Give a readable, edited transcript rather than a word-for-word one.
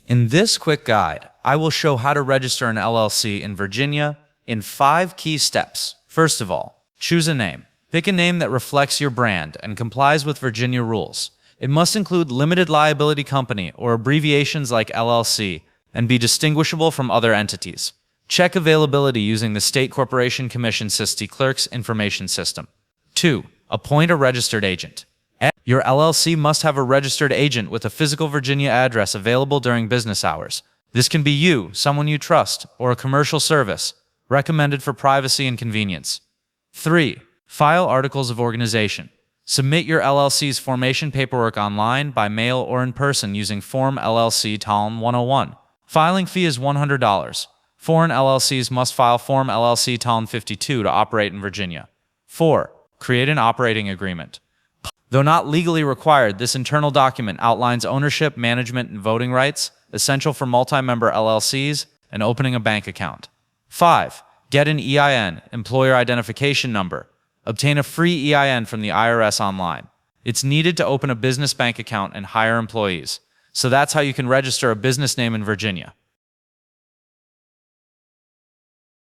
In this quick guide, I will show how to register an LLC in Virginia in 5 key steps. First of all, choose a name. Pick a name that reflects your brand and complies with Virginia rules. It must include limited liability company or abbreviations like LLC and be distinguishable from other entities. Check availability using the State Corporation Commission SIST Clerk's information system. 2. Appoint a registered agent. Your LLC must have a registered agent with a physical Virginia address available during business hours. This can be you, someone you trust, or a commercial service, recommended for privacy and convenience. 3. File articles of organization. Submit your LLC's formation paperwork online, by mail, or in person using Form LLC Talm 101. Filing fee is $100. Foreign LLCs must file Form LLC Talm 52 to operate in Virginia. 4. Create an operating agreement. Though not legally required, this internal document outlines ownership, management, and voting rights, essential for multi-member LLCs, and opening a bank account. 5. Get an EIN, Employer Identification Number. Obtain a free EIN from the IRS online. It's needed to open a business bank account and hire employees. So that's how you can register a business name in Virginia.